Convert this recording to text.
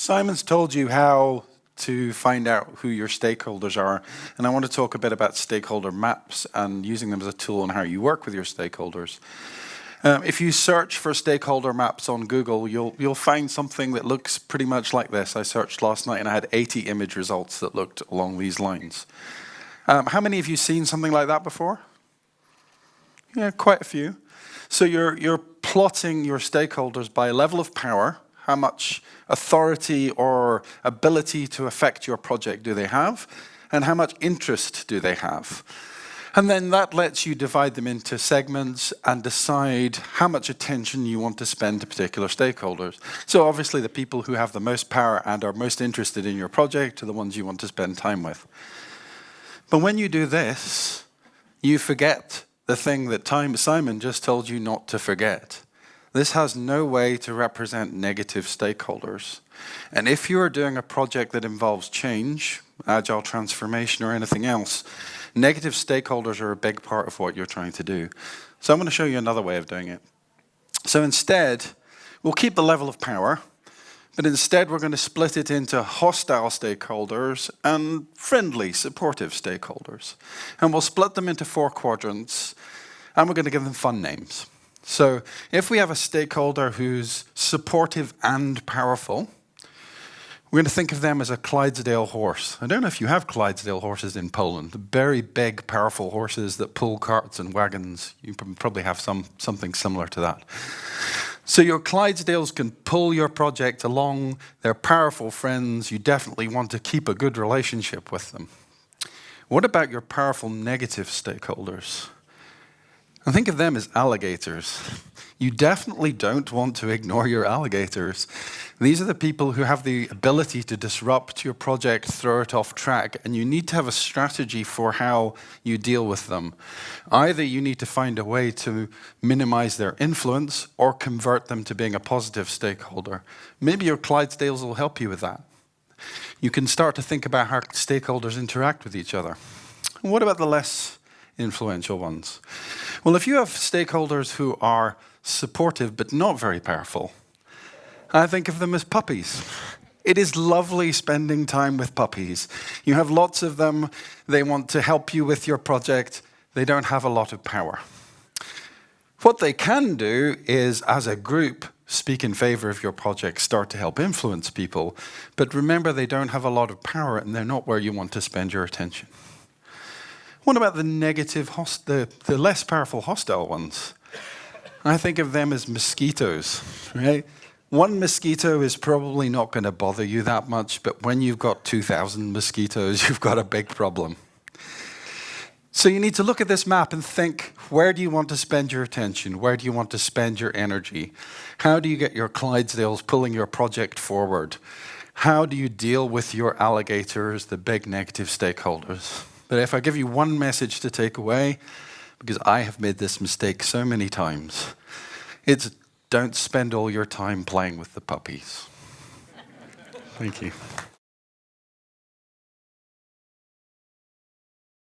Simon's told you how to find out who your stakeholders are, and I want to talk a bit about stakeholder maps and using them as a tool and how you work with your stakeholders. If you search for stakeholder maps on Google, you'll find something that looks pretty much like this. I searched last night and I had 80 image results that looked along these lines. How many of you seen something like that before? Yeah, quite a few. So you're plotting your stakeholders by level of power. How much authority or ability to affect your project do they have? And how much interest do they have? And then that lets you divide them into segments and decide how much attention you want to spend to particular stakeholders. So obviously the people who have the most power and are most interested in your project are the ones you want to spend time with. But when you do this, you forget the thing that Simon just told you not to forget. This has no way to represent negative stakeholders. And if you are doing a project that involves change, agile transformation or anything else, negative stakeholders are a big part of what you're trying to do. So I'm going to show you another way of doing it. So instead, we'll keep the level of power, but instead we're going to split it into hostile stakeholders and friendly, supportive stakeholders. And we'll split them into 4 quadrants, and we're going to give them fun names. So if we have a stakeholder who's supportive and powerful, we're going to think of them as a Clydesdale horse. I don't know if you have Clydesdale horses in Poland, the very big, powerful horses that pull carts and wagons. You probably have something similar to that. So your Clydesdales can pull your project along. They're powerful friends. You definitely want to keep a good relationship with them. What about your powerful negative stakeholders? And think of them as alligators. You definitely don't want to ignore your alligators. These are the people who have the ability to disrupt your project, throw it off track, and you need to have a strategy for how you deal with them. Either you need to find a way to minimize their influence or convert them to being a positive stakeholder. Maybe your Clydesdales will help you with that. You can start to think about how stakeholders interact with each other. And what about the less influential ones? Well, if you have stakeholders who are supportive but not very powerful, I think of them as puppies. It is lovely spending time with puppies. You have lots of them. They want to help you with your project. They don't have a lot of power. What they can do is, as a group, speak in favor of your project, start to help influence people. But remember, they don't have a lot of power and they're not where you want to spend your attention. What about the negative, the less powerful hostile ones? I think of them as mosquitoes, right? One mosquito is probably not going to bother you that much, but when you've got 2,000 mosquitoes, you've got a big problem. So you need to look at this map and think, where do you want to spend your attention? Where do you want to spend your energy? How do you get your Clydesdales pulling your project forward? How do you deal with your alligators, the big negative stakeholders? But if I give you one message to take away, because I have made this mistake so many times, it's don't spend all your time playing with the puppies. Thank you.